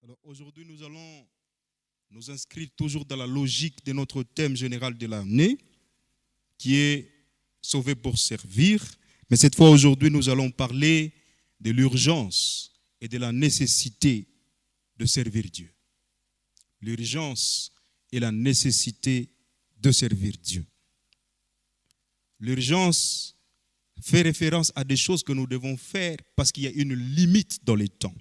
Alors aujourd'hui, nous allons nous inscrire toujours dans la logique de notre thème général de l'année, qui est sauver pour servir. Mais cette fois, aujourd'hui, nous allons parler de l'urgence et de la nécessité de servir Dieu. L'urgence et la nécessité de servir Dieu. L'urgence fait référence à des choses que nous devons faire parce qu'il y a une limite dans le temps,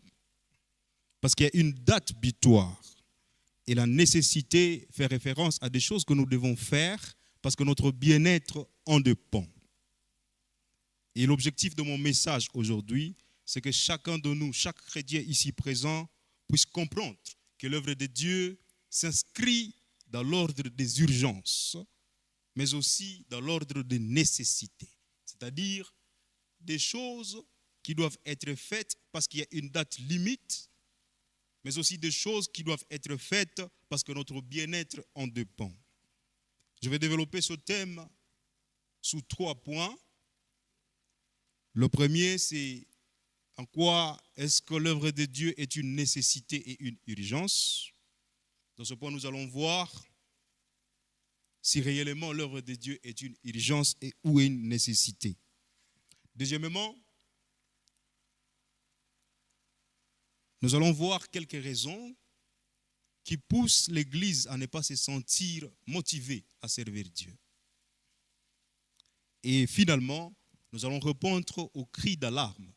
parce qu'il y a une date butoir. Et la nécessité fait référence à des choses que nous devons faire parce que notre bien-être en dépend. Et l'objectif de mon message aujourd'hui, c'est que chacun de nous, chaque chrétien ici présent, puisse comprendre que l'œuvre de Dieu s'inscrit dans l'ordre des urgences, mais aussi dans l'ordre des nécessités. C'est-à-dire des choses qui doivent être faites parce qu'il y a une date limite, mais aussi des choses qui doivent être faites parce que notre bien-être en dépend. Je vais développer ce thème sous 3 points. Le premier, c'est en quoi est-ce que l'œuvre de Dieu est une nécessité et une urgence. Dans ce point, nous allons voir si réellement l'œuvre de Dieu est une urgence et ou une nécessité. Deuxièmement, nous allons voir quelques raisons qui poussent l'Église à ne pas se sentir motivée à servir Dieu. Et finalement, nous allons répondre aux cris d'alarme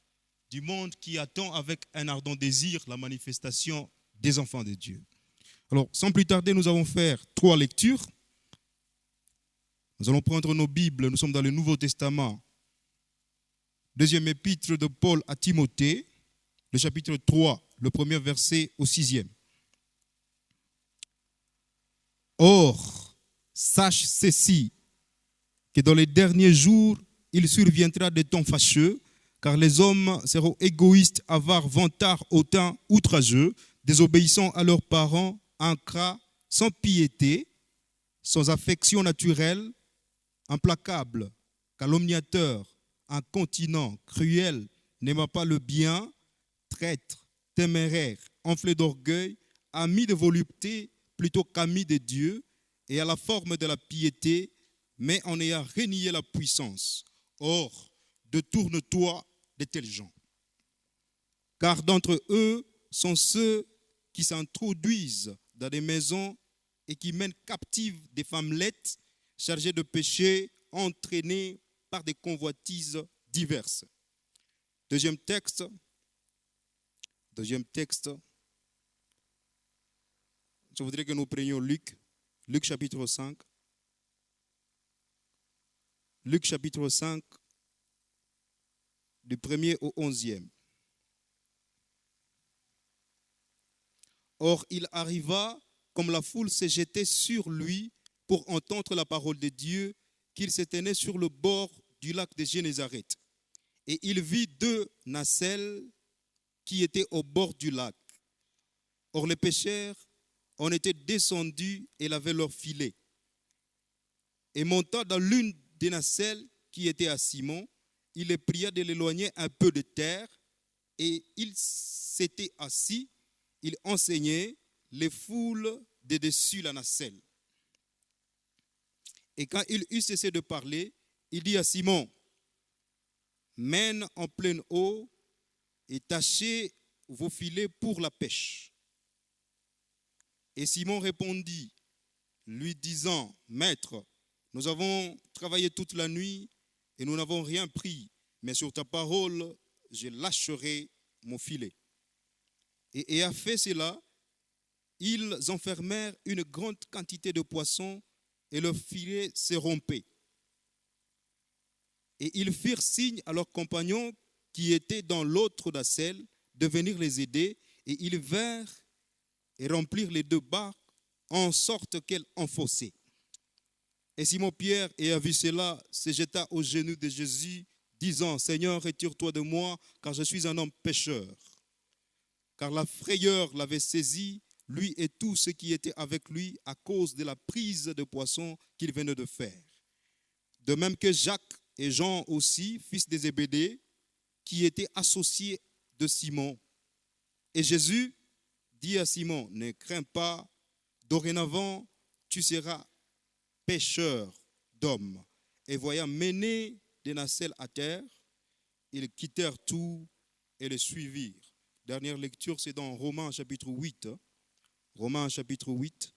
du monde qui attend avec un ardent désir la manifestation des enfants de Dieu. Alors, sans plus tarder, nous allons faire 3 lectures. Nous allons prendre nos Bibles, nous sommes dans le Nouveau Testament. Deuxième épître de Paul à Timothée, le chapitre 3, le premier verset au 6e. Or, sache ceci, que dans les derniers jours, il surviendra des temps fâcheux, car les hommes seront égoïstes, avares, vantards, hautains, outrageux, désobéissants à leurs parents, ingrats, sans piété, sans affection naturelle, implacables, calomniateurs, incontinents, cruels, n'aimant pas le bien, traîtres, téméraires, enflés d'orgueil, amis de volupté plutôt qu'amis de Dieu, et à la forme de la piété, mais en ayant renié la puissance. Or, détourne-toi de tels gens. Car d'entre eux sont ceux qui s'introduisent dans des maisons et qui mènent captives des femmelettes chargées de péché, entraînées par des convoitises diverses. Deuxième texte. Je voudrais que nous prenions Luc chapitre 5. Luc chapitre 5, du 1er au 11e. Or, il arriva, comme la foule s'est jetée sur lui pour entendre la parole de Dieu, qu'il se tenait sur le bord du lac de Génézareth. Et il vit 2 nacelles qui étaient au bord du lac. Or, les pêcheurs en étaient descendus et lavaient leurs filets. Et montant dans l'une des nacelles qui était à Simon, il les pria de l'éloigner un peu de terre, et il s'était assis, il enseignait les foules de dessus la nacelle. Et quand il eut cessé de parler, il dit à Simon, mène en pleine eau et tâchez vos filets pour la pêche. Et Simon répondit, lui disant, Maître, nous avons travaillé toute la nuit et nous n'avons rien pris, mais sur ta parole, je lâcherai mon filet. Et ayant fait cela, ils enfermèrent une grande quantité de poissons et leur filet se rompait. Et ils firent signe à leurs compagnons qui étaient dans l'autre nacelle de venir les aider, et ils vinrent et remplirent les 2 barques en sorte qu'elles enfonçaient. Et Simon-Pierre, ayant vu cela, se jeta aux genoux de Jésus, disant, Seigneur, retire-toi de moi, car je suis un homme pécheur. Car la frayeur l'avait saisi, lui et tous ceux qui étaient avec lui, à cause de la prise de poissons qu'il venait de faire. De même que Jacques et Jean aussi, fils de Zébédée, qui étaient associés de Simon. Et Jésus, dit à Simon, ne crains pas, dorénavant, tu seras pêcheur d'hommes. Et voyant mener des nacelles à terre, ils quittèrent tout et le suivirent. Dernière lecture, c'est dans Romains chapitre 8. Romains chapitre 8,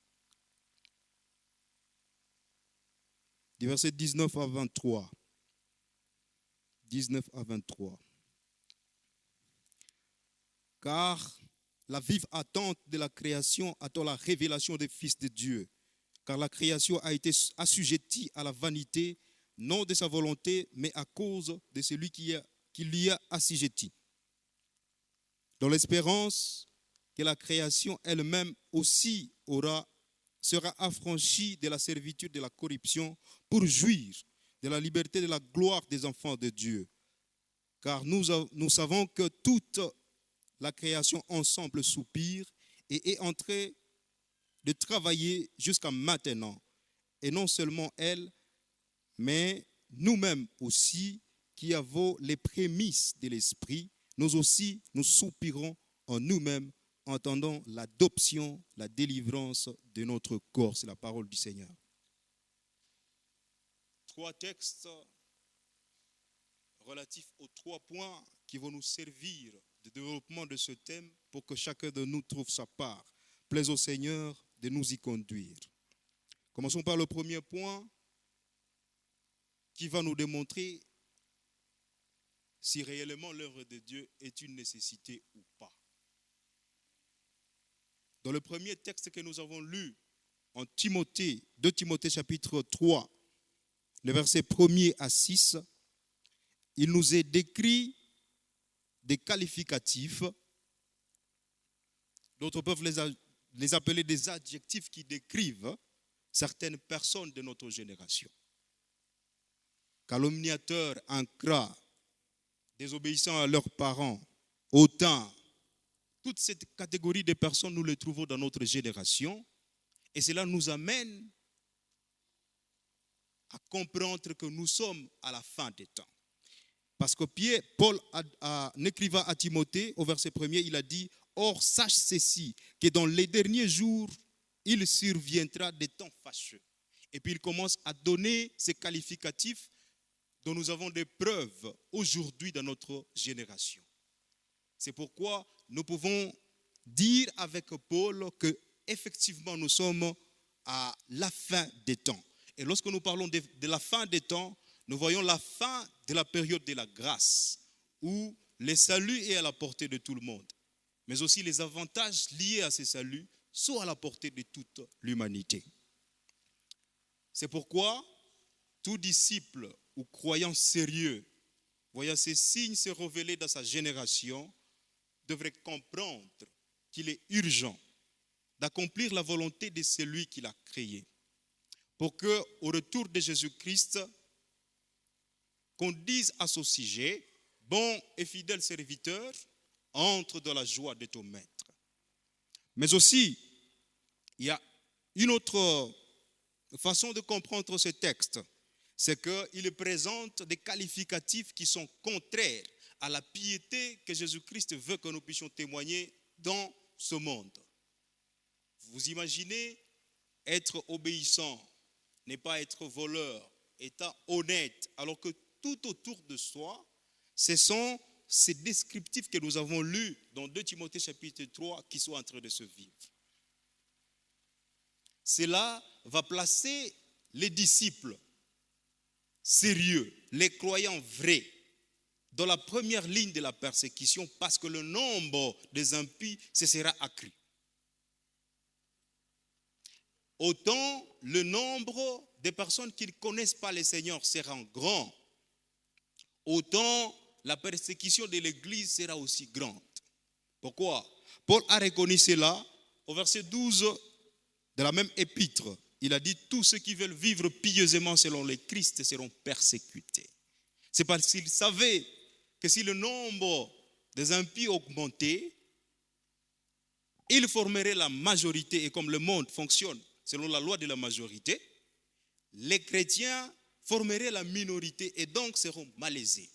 du verset 19 à 23. 19 à 23. Car la vive attente de la création attend la révélation des fils de Dieu. Car la création a été assujettie à la vanité, non de sa volonté, mais à cause de celui qui l'y a assujetti. Dans l'espérance que la création elle-même aussi sera affranchie de la servitude de la corruption pour jouir de la liberté de la gloire des enfants de Dieu. Car nous savons que toute la création ensemble soupire et est en train de travailler jusqu'à maintenant. Et non seulement elle, mais nous-mêmes aussi, qui avons les prémices de l'esprit, nous aussi, nous soupirons en nous-mêmes, entendant l'adoption, la délivrance de notre corps. C'est la parole du Seigneur. 3 textes relatifs aux 3 points qui vont nous servir de développement de ce thème pour que chacun de nous trouve sa part. Plaise au Seigneur de nous y conduire. Commençons par le premier point qui va nous démontrer si réellement l'œuvre de Dieu est une nécessité ou pas. Dans le premier texte que nous avons lu en Timothée, 2 Timothée chapitre 3, le verset 1er à 6, il nous est décrit des qualificatifs, d'autres peuvent les appeler des adjectifs qui décrivent certaines personnes de notre génération. Calomniateurs, ingrats, désobéissants à leurs parents, hautains. Toute cette catégorie de personnes, nous les trouvons dans notre génération. Et cela nous amène à comprendre que nous sommes à la fin des temps. Parce que Paul, en écrivant à Timothée, au verset 1er, il a dit « Or, sache ceci, que dans les derniers jours, il surviendra des temps fâcheux. » Et puis il commence à donner ces qualificatifs dont nous avons des preuves aujourd'hui dans notre génération. C'est pourquoi nous pouvons dire avec Paul que effectivement nous sommes à la fin des temps. Et lorsque nous parlons de la fin des temps, nous voyons la fin de la période de la grâce, où le salut est à la portée de tout le monde, mais aussi les avantages liés à ce salut sont à la portée de toute l'humanité. C'est pourquoi tout disciple ou croyant sérieux, voyant ces signes se révéler dans sa génération, devrait comprendre qu'il est urgent d'accomplir la volonté de celui qui l'a créé, pour que, au retour de Jésus-Christ, qu'on dise à ce sujet, bon et fidèle serviteur, entre dans la joie de ton maître. Mais aussi, il y a une autre façon de comprendre ce texte, c'est qu'il présente des qualificatifs qui sont contraires à la piété que Jésus-Christ veut que nous puissions témoigner dans ce monde. Vous imaginez être obéissant, ne pas être voleur, étant honnête, alors que tout autour de soi, ce sont ces descriptifs que nous avons lus dans 2 Timothée chapitre 3 qui sont en train de se vivre. Cela va placer les disciples sérieux, les croyants vrais, dans la première ligne de la persécution parce que le nombre des impies se sera accru. Autant le nombre des personnes qui ne connaissent pas le Seigneur sera grand, autant la persécution de l'Église sera aussi grande. Pourquoi? Paul a reconnu cela au verset 12 de la même épître. Il a dit, tous ceux qui veulent vivre pieusement selon le Christ seront persécutés. C'est parce qu'il savait que si le nombre des impies augmentait, il formerait la majorité. Et comme le monde fonctionne selon la loi de la majorité, les chrétiens formeraient la minorité et donc seront malaisés.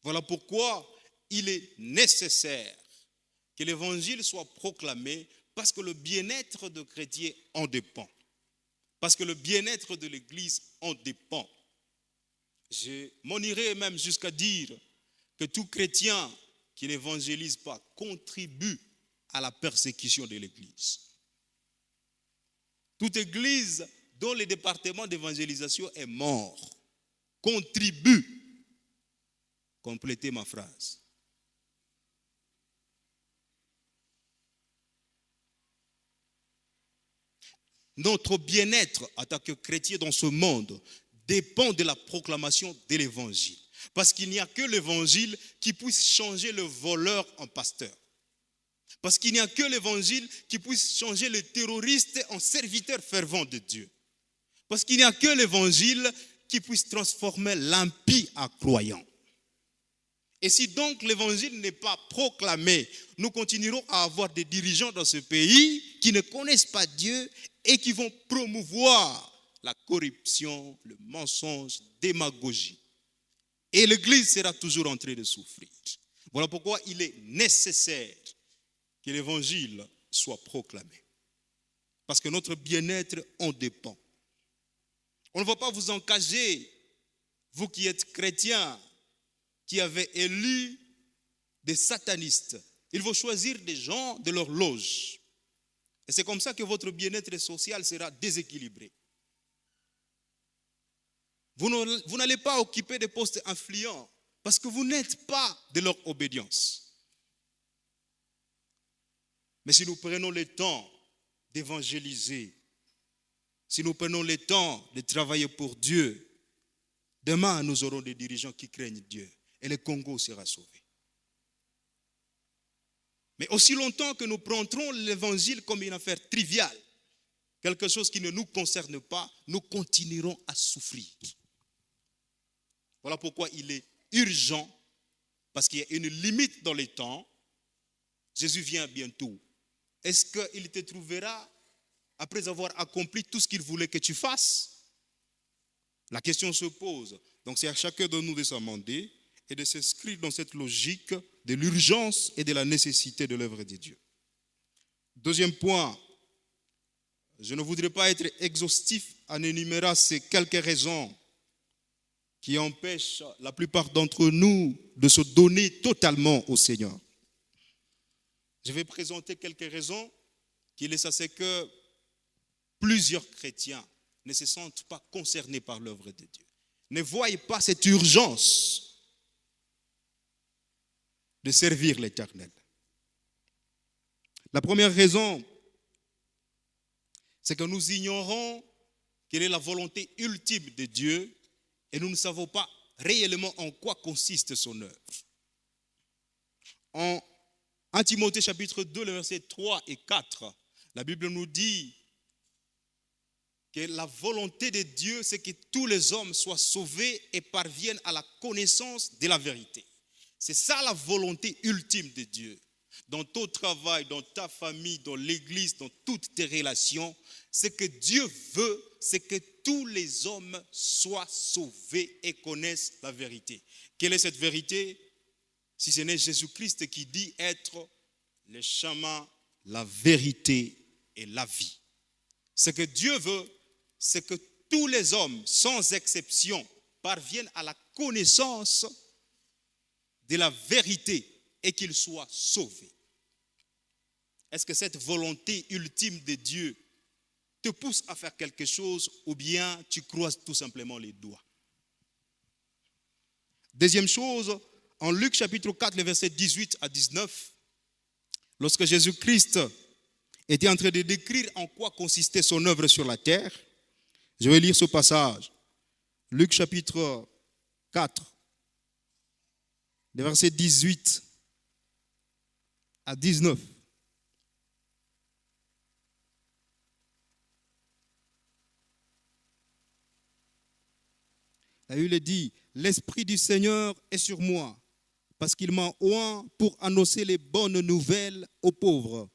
Voilà pourquoi il est nécessaire que l'évangile soit proclamé parce que le bien-être de chrétiens en dépend. Parce que le bien-être de l'Église en dépend. Je m'en irais même jusqu'à dire que tout chrétien qui n'évangélise pas contribue à la persécution de l'Église. Toute Église dont le département d'évangélisation est mort contribue. Complétez ma phrase. Notre bien-être en tant que chrétien dans ce monde dépend de la proclamation de l'évangile. Parce qu'il n'y a que l'évangile qui puisse changer le voleur en pasteur. Parce qu'il n'y a que l'évangile qui puisse changer le terroriste en serviteur fervent de Dieu. Parce qu'il n'y a que l'évangile qui puisse transformer l'impie en croyant. Et si donc l'évangile n'est pas proclamé, nous continuerons à avoir des dirigeants dans ce pays qui ne connaissent pas Dieu et qui vont promouvoir la corruption, le mensonge, la démagogie. Et l'Église sera toujours en train de souffrir. Voilà pourquoi il est nécessaire que l'évangile soit proclamé. Parce que notre bien-être en dépend. On ne va pas vous engager, vous qui êtes chrétiens, qui avez élu des satanistes. Il faut choisir des gens de leur loge. Et c'est comme ça que votre bien-être social sera déséquilibré. Vous n'allez pas occuper des postes influents parce que vous n'êtes pas de leur obédience. Mais si nous prenons le temps d'évangéliser, si nous prenons le temps de travailler pour Dieu, demain nous aurons des dirigeants qui craignent Dieu et le Congo sera sauvé. Mais aussi longtemps que nous prendrons l'évangile comme une affaire triviale, quelque chose qui ne nous concerne pas, nous continuerons à souffrir. Voilà pourquoi il est urgent, parce qu'il y a une limite dans les temps. Jésus vient bientôt. Est-ce qu'il te trouvera après avoir accompli tout ce qu'il voulait que tu fasses? La question se pose. Donc c'est à chacun de nous de s'amender et de s'inscrire dans cette logique de l'urgence et de la nécessité de l'œuvre de Dieu. Deuxième point, je ne voudrais pas être exhaustif en énumérant ces quelques raisons qui empêchent la plupart d'entre nous de se donner totalement au Seigneur. Je vais présenter quelques raisons qui laissent à ce que plusieurs chrétiens ne se sentent pas concernés par l'œuvre de Dieu. Ne voient pas cette urgence de servir l'Éternel. La première raison, c'est que nous ignorons quelle est la volonté ultime de Dieu et nous ne savons pas réellement en quoi consiste son œuvre. En 1 Timothée chapitre 2, les versets 3 et 4, la Bible nous dit que la volonté de Dieu, c'est que tous les hommes soient sauvés et parviennent à la connaissance de la vérité. C'est ça la volonté ultime de Dieu. Dans ton travail, dans ta famille, dans l'église, dans toutes tes relations, ce que Dieu veut, c'est que tous les hommes soient sauvés et connaissent la vérité. Quelle est cette vérité? Si ce n'est Jésus-Christ qui dit être le chemin, la vérité et la vie. Ce que Dieu veut, c'est que tous les hommes, sans exception, parviennent à la connaissance de la vérité et qu'ils soient sauvés. Est-ce que cette volonté ultime de Dieu te pousse à faire quelque chose ou bien tu croises tout simplement les doigts? Deuxième chose, en Luc chapitre 4, les versets 18 à 19, lorsque Jésus-Christ était en train de décrire en quoi consistait son œuvre sur la terre, je vais lire ce passage. Luc chapitre 4, les versets 18 à 19. Là, il est dit, l'Esprit du Seigneur est sur moi, parce qu'il m'a oint pour annoncer les bonnes nouvelles aux pauvres.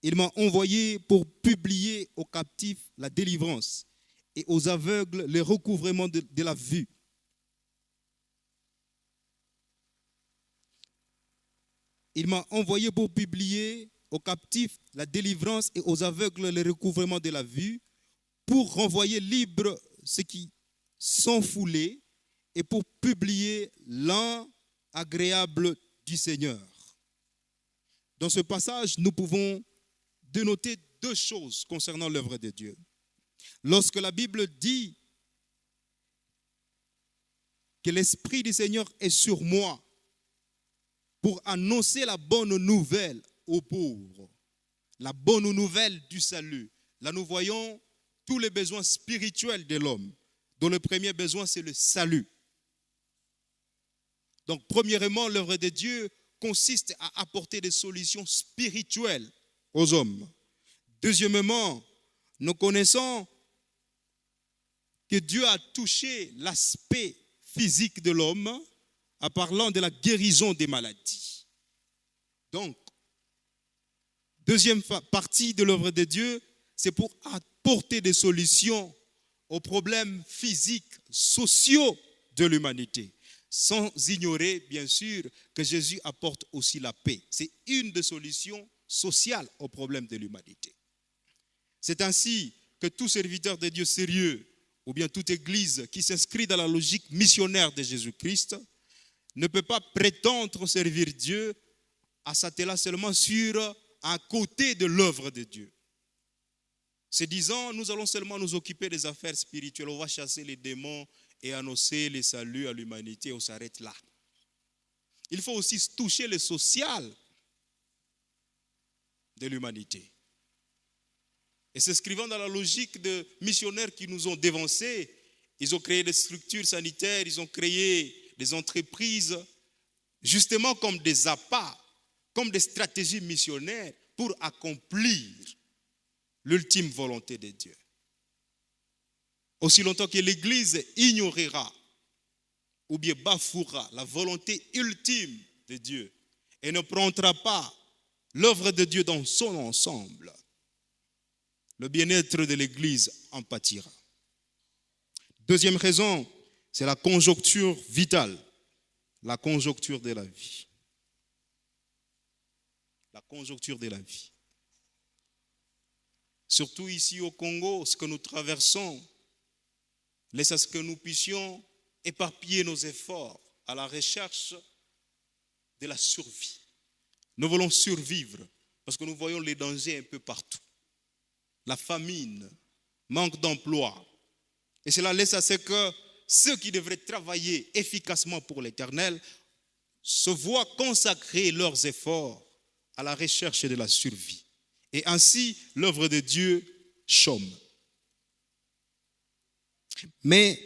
Il m'a envoyé pour publier aux captifs la délivrance et aux aveugles le recouvrement de la vue. Il m'a envoyé pour publier aux captifs la délivrance et aux aveugles le recouvrement de la vue, pour renvoyer libres ceux qui sont foulés et pour publier l'an agréable du Seigneur. Dans ce passage, nous pouvons dénoter deux choses concernant l'œuvre de Dieu. Lorsque la Bible dit que l'Esprit du Seigneur est sur moi pour annoncer la bonne nouvelle aux pauvres, la bonne nouvelle du salut. Là, nous voyons tous les besoins spirituels de l'homme, dont le premier besoin, c'est le salut. Donc, premièrement, l'œuvre de Dieu consiste à apporter des solutions spirituelles aux hommes. Deuxièmement, nous connaissons que Dieu a touché l'aspect physique de l'homme en parlant de la guérison des maladies. Donc, deuxième partie de l'œuvre de Dieu, c'est pour apporter des solutions aux problèmes physiques, sociaux de l'humanité. Sans ignorer, bien sûr, que Jésus apporte aussi la paix. C'est une des solutions sociales aux problèmes de l'humanité. C'est ainsi que tout serviteur de Dieu sérieux, ou bien toute église qui s'inscrit dans la logique missionnaire de Jésus-Christ, ne peut pas prétendre servir Dieu à s'atteler seulement sur un côté de l'œuvre de Dieu. Se disant, nous allons seulement nous occuper des affaires spirituelles, on va chasser les démons et annoncer les saluts à l'humanité, on s'arrête là. Il faut aussi toucher le social de l'humanité. Et s'inscrivant dans la logique de missionnaires qui nous ont dévancés, ils ont créé des structures sanitaires, ils ont créé des entreprises, justement comme des appâts, comme des stratégies missionnaires pour accomplir l'ultime volonté de Dieu. Aussi longtemps que l'Église ignorera ou bien bafouera la volonté ultime de Dieu et ne prendra pas l'œuvre de Dieu dans son ensemble, le bien-être de l'Église en pâtira. Deuxième raison, c'est la conjoncture vitale, la conjoncture de la vie. La conjoncture de la vie. Surtout ici au Congo, ce que nous traversons, laisse à ce que nous puissions éparpiller nos efforts à la recherche de la survie. Nous voulons survivre parce que nous voyons les dangers un peu partout. La famine, manque d'emploi. Et cela laisse à ce que ceux qui devraient travailler efficacement pour l'Éternel se voient consacrer leurs efforts à la recherche de la survie. Et ainsi, l'œuvre de Dieu chôme. Mais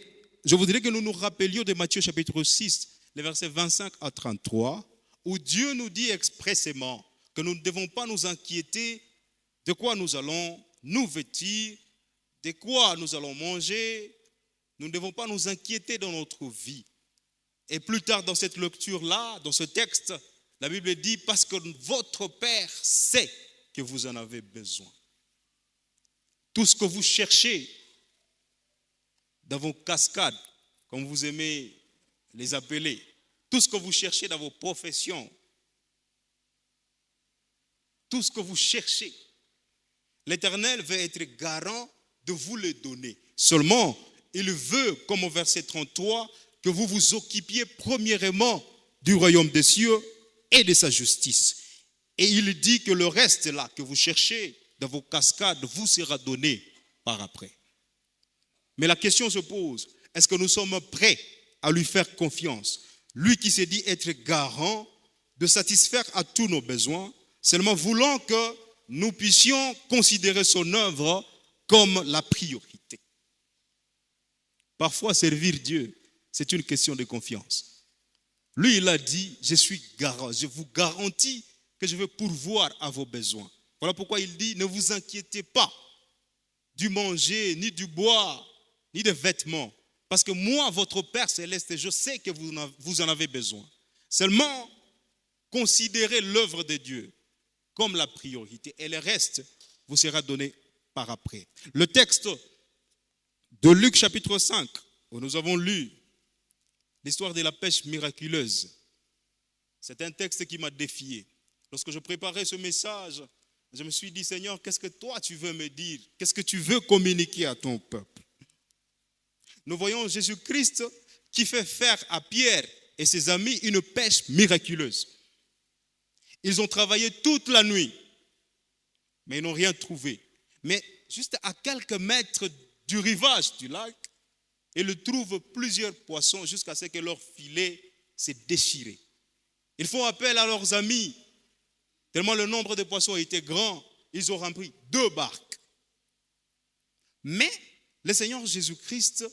je voudrais que nous nous rappelions de Matthieu chapitre 6, les versets 25 à 33, où Dieu nous dit expressément que nous ne devons pas nous inquiéter de quoi nous allons nous vêtir, de quoi nous allons manger. Nous ne devons pas nous inquiéter dans notre vie. Et plus tard dans cette lecture-là, dans ce texte, la Bible dit, parce que votre Père sait que vous en avez besoin. Tout ce que vous cherchez dans vos cascades, comme vous aimez les appeler, tout ce que vous cherchez dans vos professions, tout ce que vous cherchez, l'Éternel veut être garant de vous le donner. Seulement, il veut, comme au verset 33, que vous vous occupiez premièrement du royaume des cieux et de sa justice. Et il dit que le reste là que vous cherchez dans vos cascades vous sera donné par après. Mais la question se pose, est-ce que nous sommes prêts à lui faire confiance? Lui qui s'est dit être garant de satisfaire à tous nos besoins, seulement voulant que nous puissions considérer son œuvre comme la priorité. Parfois, servir Dieu, c'est une question de confiance. Lui, il a dit, je suis garant, je vous garantis que je vais pourvoir à vos besoins. Voilà pourquoi il dit, ne vous inquiétez pas du manger, ni du boire, ni des vêtements. Parce que moi, votre Père céleste, je sais que vous en avez besoin. Seulement, considérez l'œuvre de Dieu comme la priorité. Et le reste vous sera donné par après. Le texte de Luc chapitre 5, où nous avons lu l'histoire de la pêche miraculeuse, c'est un texte qui m'a défié. Lorsque je préparais ce message, je me suis dit, Seigneur, qu'est-ce que toi tu veux me dire? Qu'est-ce que tu veux communiquer à ton peuple? Nous voyons Jésus-Christ qui fait faire à Pierre et ses amis une pêche miraculeuse. Ils ont travaillé toute la nuit, mais ils n'ont rien trouvé. Mais juste à quelques mètres du rivage du lac, ils trouvent plusieurs poissons jusqu'à ce que leur filet s'est déchiré. Ils font appel à leurs amis. Tellement le nombre de poissons était grand, ils ont rempli 2 barques. Mais le Seigneur Jésus-Christ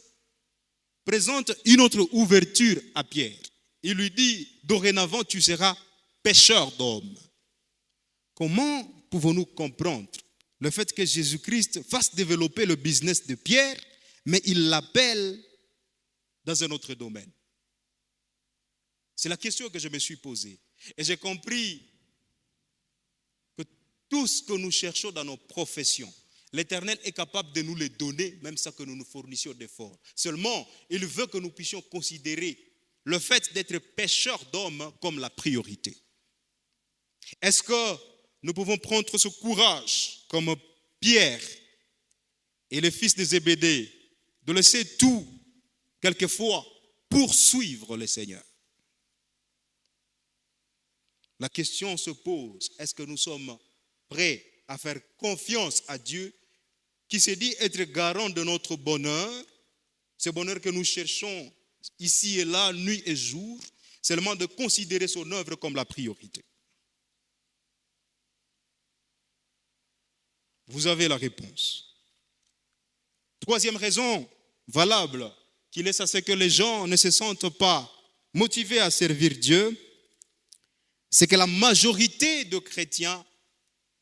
présente une autre ouverture à Pierre. Il lui dit, dorénavant, tu seras pêcheur d'hommes. Comment pouvons-nous comprendre le fait que Jésus-Christ fasse développer le business de Pierre, mais il l'appelle dans un autre domaine? C'est la question que je me suis posée. Et j'ai compris que tout ce que nous cherchons dans nos professions, l'Éternel est capable de nous les donner, même sans que nous nous fournissions d'efforts. Seulement, il veut que nous puissions considérer le fait d'être pêcheurs d'hommes comme la priorité. Est-ce que nous pouvons prendre ce courage, comme Pierre et les fils de Zébédée, de laisser tout, quelquefois, pour suivre le Seigneur? La question se pose, est-ce que nous sommes prêts à faire confiance à Dieu qui se dit être garant de notre bonheur, ce bonheur que nous cherchons ici et là, nuit et jour, seulement de considérer son œuvre comme la priorité? Vous avez la réponse. Troisième raison valable qui laisse à ce que les gens ne se sentent pas motivés à servir Dieu, c'est que la majorité de chrétiens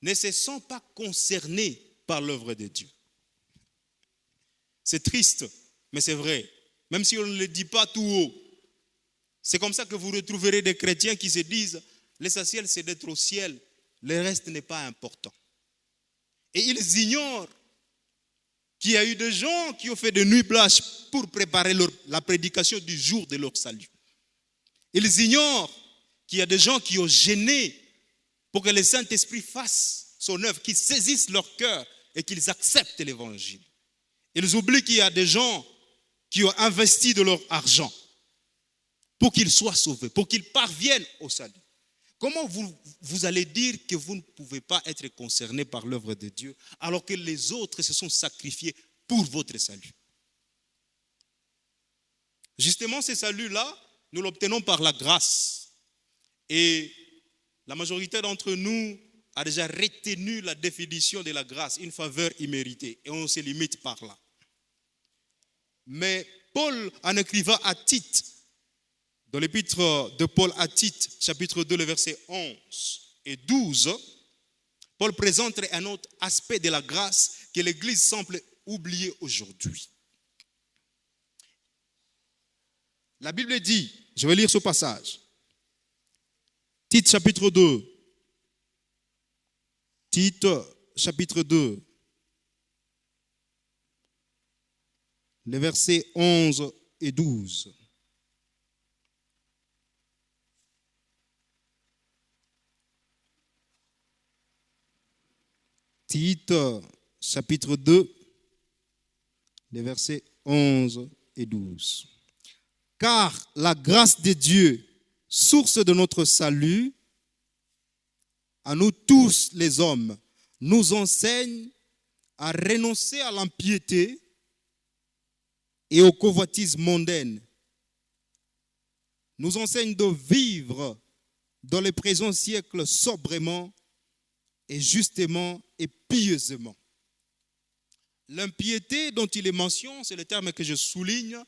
ne se sentent pas concernés par l'œuvre de Dieu. C'est triste, mais c'est vrai. Même si on ne le dit pas tout haut, c'est comme ça que vous retrouverez des chrétiens qui se disent « l'essentiel c'est d'être au ciel, le reste n'est pas important ». Et ils ignorent qu'il y a eu des gens qui ont fait de nuit blanche pour préparer la prédication du jour de leur salut. Ils ignorent qu'il y a des gens qui ont gêné pour que le Saint-Esprit fasse son œuvre, qu'ils saisissent leur cœur et qu'ils acceptent l'évangile. Ils oublient qu'il y a des gens qui ont investi de leur argent pour qu'ils soient sauvés, pour qu'ils parviennent au salut. Comment vous allez dire que vous ne pouvez pas être concerné par l'œuvre de Dieu alors que les autres se sont sacrifiés pour votre salut? Justement, ce salut-là, nous l'obtenons par la grâce. Et la majorité d'entre nous a déjà retenu la définition de la grâce, une faveur imméritée, et on se limite par là. Mais Paul, en écrivant à Tite, dans l'épître de Paul à Tite, chapitre 2, le verset 11 et 12, Paul présente un autre aspect de la grâce que l'Église semble oublier aujourd'hui. La Bible dit, je vais lire ce passage, Tite chapitre 2, Tite chapitre 2, les versets 11 et 12. Tite, chapitre 2, les versets 11 et 12. Car la grâce de Dieu, source de notre salut, à nous tous les hommes, nous enseigne à renoncer à l'impiété et aux convoitises mondaines. Nous enseigne de vivre dans les présents siècles sobrement et justement et pieusement. L'impiété dont il est mention, c'est le terme que je souligne,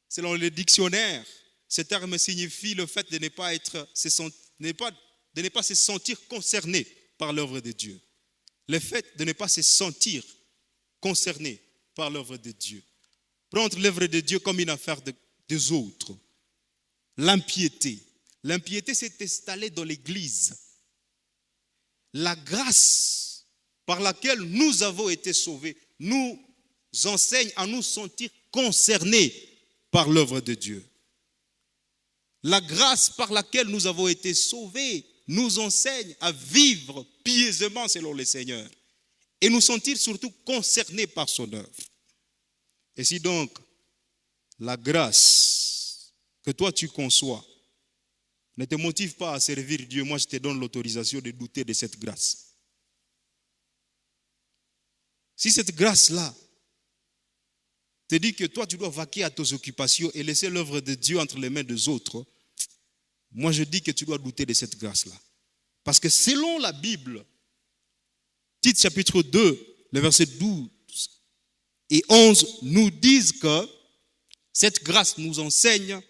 selon le dictionnaire. Ce terme signifie le fait de ne pas se sentir concerné par l'œuvre de Dieu. Le fait de ne pas se sentir concerné par l'œuvre de Dieu. Prendre l'œuvre de Dieu comme une affaire des autres. L'impiété. L'impiété s'est installée dans l'Église. La grâce par laquelle nous avons été sauvés nous enseigne à nous sentir concernés par l'œuvre de Dieu. La grâce par laquelle nous avons été sauvés nous enseigne à vivre pieusement selon le Seigneur et nous sentir surtout concernés par son œuvre. Et si donc la grâce que toi tu conçois ne te motive pas à servir Dieu, moi je te donne l'autorisation de douter de cette grâce. Si cette grâce-là te dit que toi tu dois vaquer à tes occupations et laisser l'œuvre de Dieu entre les mains des autres, moi je dis que tu dois douter de cette grâce-là. Parce que selon la Bible, Tite chapitre 2, les versets 12 et 11 nous disent que cette grâce nous enseigne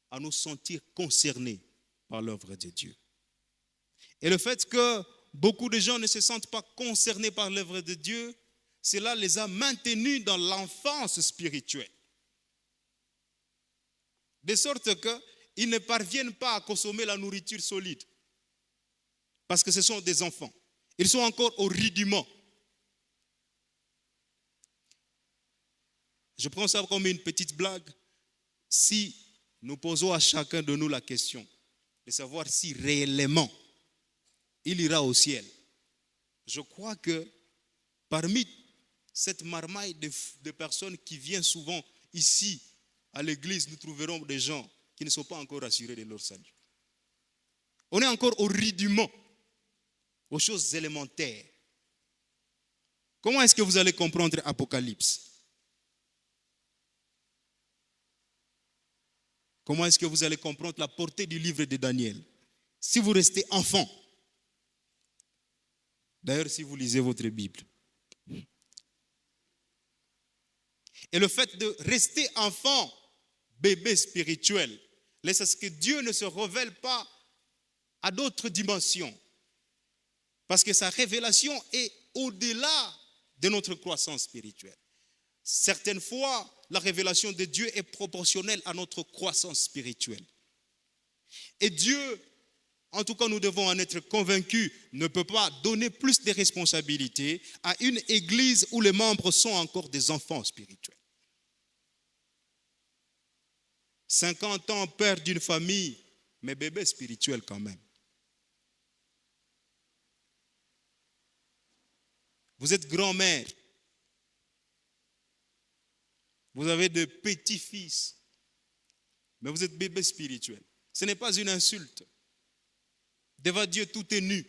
à nous sentir concernés par l'œuvre de Dieu. Et le fait que beaucoup de gens ne se sentent pas concernés par l'œuvre de Dieu, cela les a maintenus dans l'enfance spirituelle. De sorte qu'ils ne parviennent pas à consommer la nourriture solide. Parce que ce sont des enfants. Ils sont encore au rudiment. Je prends ça comme une petite blague. Si nous posons à chacun de nous la question de savoir si réellement il ira au ciel, je crois que parmi cette marmaille de personnes qui viennent souvent ici à l'église, nous trouverons des gens qui ne sont pas encore assurés de leur salut. On est encore au rudiment, aux choses élémentaires. Comment est-ce que vous allez comprendre Apocalypse? Comment est-ce que vous allez comprendre la portée du livre de Daniel si vous restez enfant? D'ailleurs, si vous lisez votre Bible. Et le fait de rester enfant, bébé spirituel, laisse à ce que Dieu ne se révèle pas à d'autres dimensions. Parce que sa révélation est au-delà de notre croissance spirituelle. Certaines fois, la révélation de Dieu est proportionnelle à notre croissance spirituelle. Et Dieu, en tout cas nous devons en être convaincus, ne peut pas donner plus de responsabilités à une église où les membres sont encore des enfants spirituels. 50 ans père d'une famille, mais bébé spirituel quand même. Vous êtes grand-mère. Vous avez de petits-fils. Mais vous êtes bébé spirituel. Ce n'est pas une insulte. Devant Dieu, tout est nu.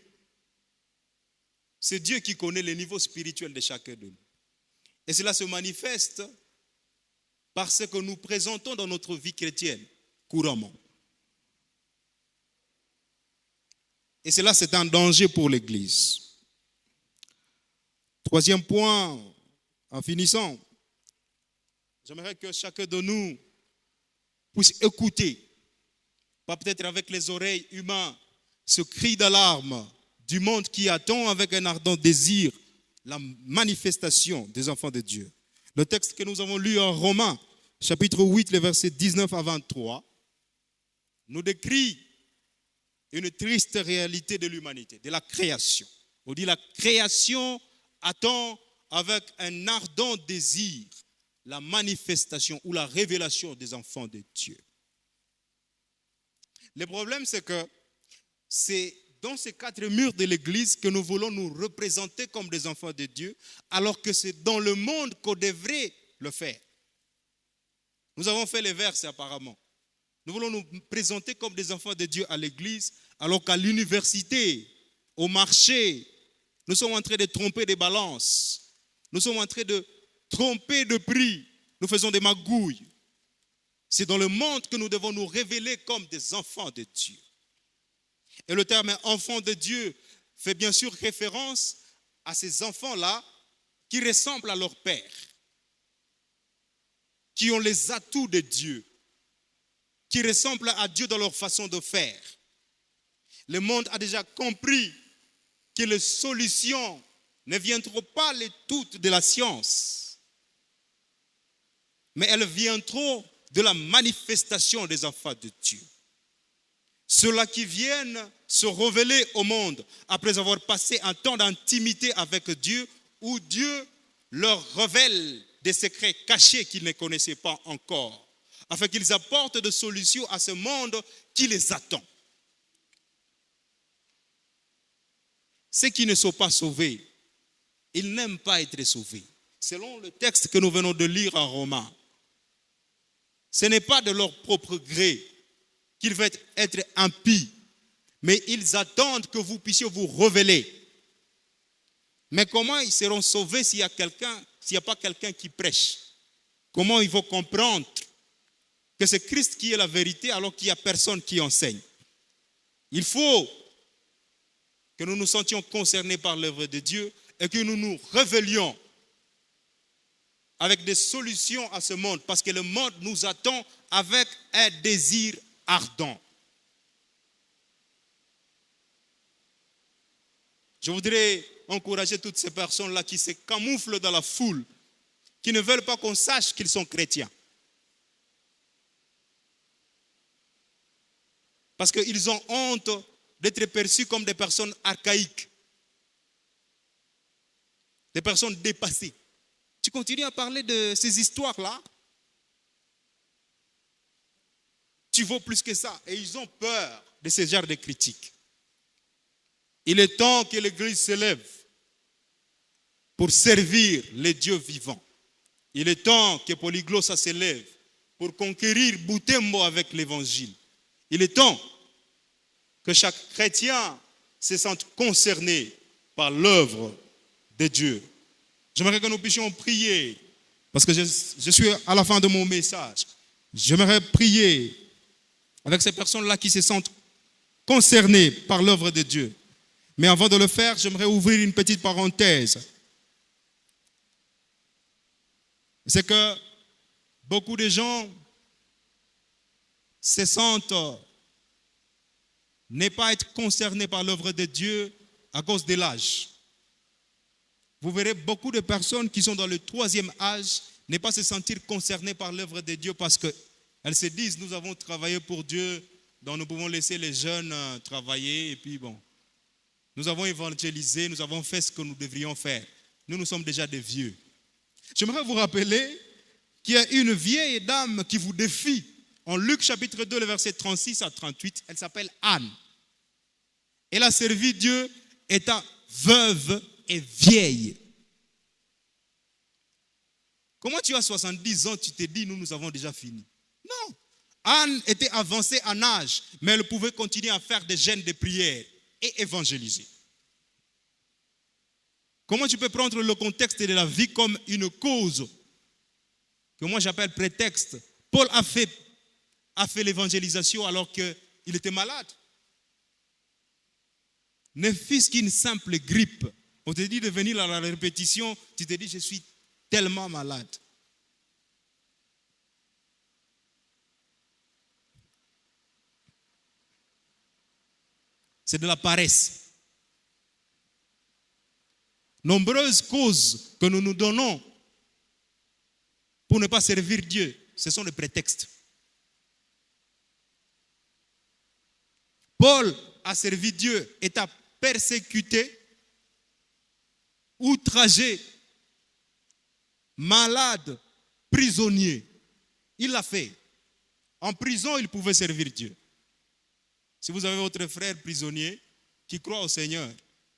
C'est Dieu qui connaît le niveau spirituel de chacun de nous. Et cela se manifeste par ce que nous présentons dans notre vie chrétienne couramment. Et cela, c'est un danger pour l'Église. Troisième point, en finissant, j'aimerais que chacun de nous puisse écouter, pas peut-être avec les oreilles humaines, ce cri d'alarme du monde qui attend avec un ardent désir la manifestation des enfants de Dieu. Le texte que nous avons lu en Romains, chapitre 8, les versets 19 à 23, nous décrit une triste réalité de l'humanité, de la création. On dit la création attend avec un ardent désir la manifestation ou la révélation des enfants de Dieu. Le problème, c'est que c'est dans ces quatre murs de l'Église que nous voulons nous représenter comme des enfants de Dieu, alors que c'est dans le monde qu'on devrait le faire. Nous avons fait les versets apparemment. Nous voulons nous présenter comme des enfants de Dieu à l'Église, alors qu'à l'université, au marché, nous sommes en train de tromper des balances. Nous sommes en train de tromper de prix. Nous faisons des magouilles. C'est dans le monde que nous devons nous révéler comme des enfants de Dieu. Et le terme enfant de Dieu fait bien sûr référence à ces enfants-là qui ressemblent à leur père, qui ont les atouts de Dieu, qui ressemblent à Dieu dans leur façon de faire. Le monde a déjà compris que les solutions ne viendront pas les toutes de la science, mais elles viendront de la manifestation des enfants de Dieu. Ceux-là qui viennent se révéler au monde après avoir passé un temps d'intimité avec Dieu, où Dieu leur révèle des secrets cachés qu'ils ne connaissaient pas encore, afin qu'ils apportent des solutions à ce monde qui les attend. ceux qui ne sont pas sauvés, ils n'aiment pas être sauvés. Selon le texte que nous venons de lire en Romains, ce n'est pas de leur propre gré qu'ils veulent être impies, mais ils attendent que vous puissiez vous révéler. Mais comment ils seront sauvés s'il n'y a pas quelqu'un qui prêche? Comment ils vont comprendre que c'est Christ qui est la vérité alors qu'il n'y a personne qui enseigne? Il faut que nous nous sentions concernés par l'œuvre de Dieu et que nous nous révélions avec des solutions à ce monde, parce que le monde nous attend avec un désir ardent. Je voudrais encourager toutes ces personnes-là qui se camouflent dans la foule, qui ne veulent pas qu'on sache qu'ils sont chrétiens. Parce qu'ils ont honte d'être perçus comme des personnes archaïques, des personnes dépassées. Tu continues à parler de ces histoires-là, tu vaux plus que ça. Et ils ont peur de ce genre de critiques. Il est temps que l'Église se lève pour servir les dieux vivants. Il est temps que Polyglossa se lève pour conquérir Butembo avec l'Évangile. Il est temps que chaque chrétien se sente concerné par l'œuvre de Dieu. J'aimerais que nous puissions prier, parce que je suis à la fin de mon message. J'aimerais prier avec ces personnes-là qui se sentent concernées par l'œuvre de Dieu. Mais avant de le faire, j'aimerais ouvrir une petite parenthèse. C'est que beaucoup de gens se sentent ne pas être concernés par l'œuvre de Dieu à cause de l'âge. Vous verrez beaucoup de personnes qui sont dans le 3e âge ne pas se sentir concernées par l'œuvre de Dieu parce qu'elles se disent, nous avons travaillé pour Dieu, donc nous pouvons laisser les jeunes travailler et puis bon. Nous avons évangélisé, nous avons fait ce que nous devrions faire. Nous sommes déjà des vieux. J'aimerais vous rappeler qu'il y a une vieille dame qui vous défie. En Luc chapitre 2, le verset 36 à 38, elle s'appelle Anne. Elle a servi Dieu étant veuve et vieille. Comment tu as 70 ans, tu te dis, nous avons déjà fini? Non. Anne était avancée en âge, mais elle pouvait continuer à faire des jeûnes de prière et évangéliser. Comment tu peux prendre le contexte de la vie comme une cause que moi j'appelle prétexte? Paul a fait l'évangélisation alors qu'il était malade. Ne fût-ce qu'une simple grippe. On te dit de venir à la répétition, tu te dis je suis tellement malade. C'est de la paresse. Nombreuses causes que nous nous donnons pour ne pas servir Dieu, ce sont des prétextes. Paul a servi Dieu, étant persécuté, outragé, malade, prisonnier. Il l'a fait. En prison, il pouvait servir Dieu. Si vous avez votre frère prisonnier qui croit au Seigneur,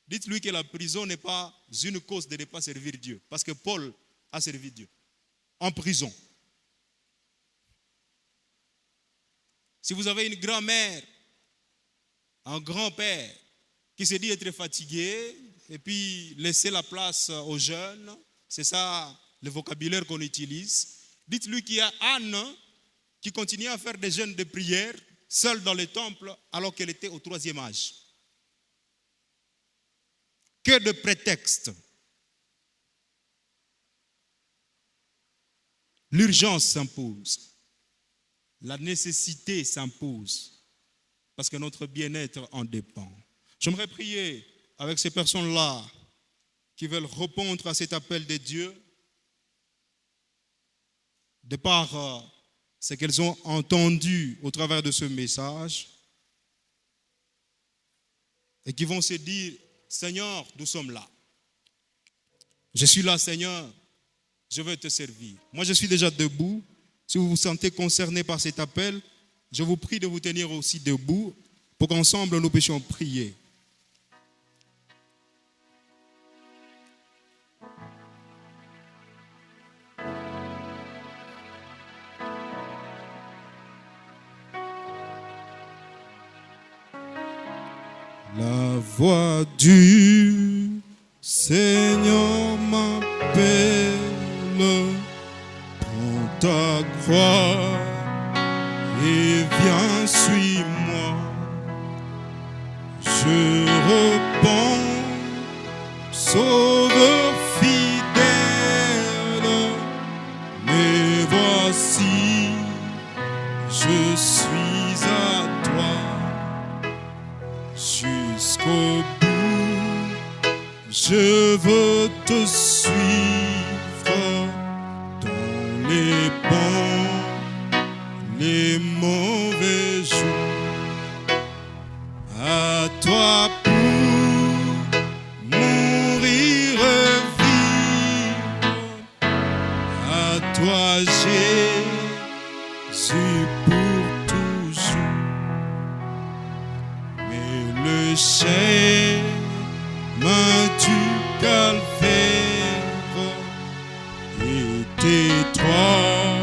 dites-lui que la prison n'est pas une cause de ne pas servir Dieu. Parce que Paul a servi Dieu en prison. Si vous avez une grand-mère, un grand-père qui se dit être fatigué et puis laisser la place aux jeunes, c'est ça le vocabulaire qu'on utilise. Dites-lui qu'il y a Anne qui continue à faire des jeûnes de prière seule dans le temple alors qu'elle était au 3e âge. Que de prétextes. L'urgence s'impose. La nécessité s'impose. Parce que notre bien-être en dépend. J'aimerais prier avec ces personnes-là qui veulent répondre à cet appel de Dieu de par ce qu'elles ont entendu au travers de ce message et qui vont se dire, Seigneur, nous sommes là. Je suis là, Seigneur, je veux te servir. Moi, je suis déjà debout. Si vous vous sentez concerné par cet appel, je vous prie de vous tenir aussi debout pour qu'ensemble nous puissions prier. voix du Seigneur m'appelle. Prends ta croix et viens, suis-moi. Je réponds, Sauveur fidèle, mais voici, je suis à toi. Jusqu'au bout, je veux te suivre dans les bons, les mauvais jours. À toi pour mourir, vivre. À toi Jésus pour toujours. Mais le chemin du calvaire est étroit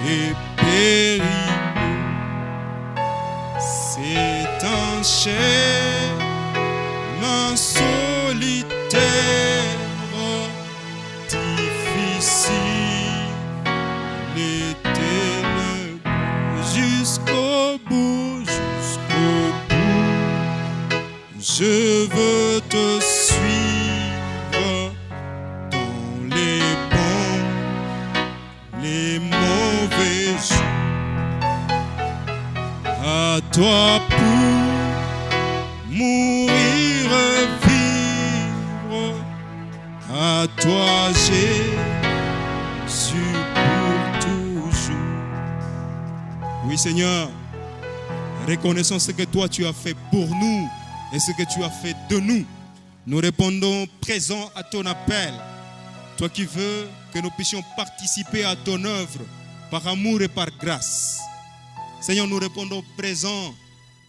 et périlleux. C'est un chemin solitaire, difficile et ténébreux. Jusqu'au bout, je veux te suivre dans les bons, les mauvais jours. À toi pour mourir, vivre. À toi Jésus pour toujours. Oui Seigneur, reconnaissons ce que toi tu as fait pour nous et ce que tu as fait de nous. Nous répondons présent à ton appel. Toi qui veux que nous puissions participer à ton œuvre par amour et par grâce. Seigneur, nous répondons présent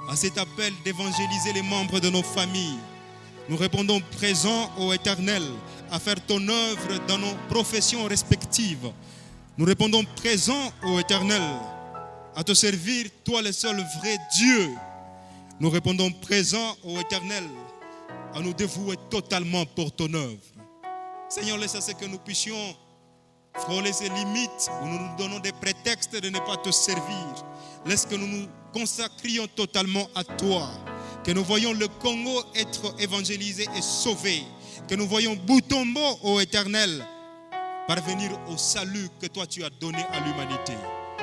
à cet appel d'évangéliser les membres de nos familles. Nous répondons présent au Éternel à faire ton œuvre dans nos professions respectives. Nous répondons présent au Éternel à te servir, toi le seul vrai Dieu. Nous répondons présent au Éternel à nous dévouer totalement pour ton œuvre. Seigneur, laisse à ce que nous puissions frôler ces limites où nous nous donnons des prétextes de ne pas te servir. Laisse que nous nous consacrions totalement à toi. Que nous voyons le Congo être évangélisé et sauvé. Que nous voyons Butombo, ô Éternel, parvenir au salut que toi tu as donné à l'humanité.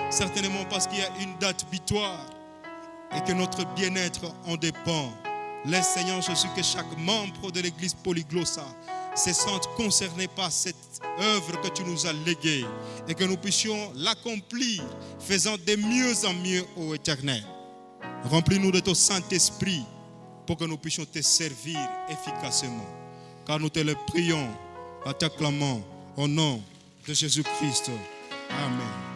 Certainement parce qu'il y a une date butoir et que notre bien-être en dépend. Laisse, Seigneur Jésus, que chaque membre de l'église Polyglossa se sente concerné par cette œuvre que tu nous as léguée et que nous puissions l'accomplir, faisant de mieux en mieux, ô Éternel. Remplis-nous de ton Saint-Esprit pour que nous puissions te servir efficacement. Car nous te le prions, en t'acclamant au nom de Jésus-Christ. Amen.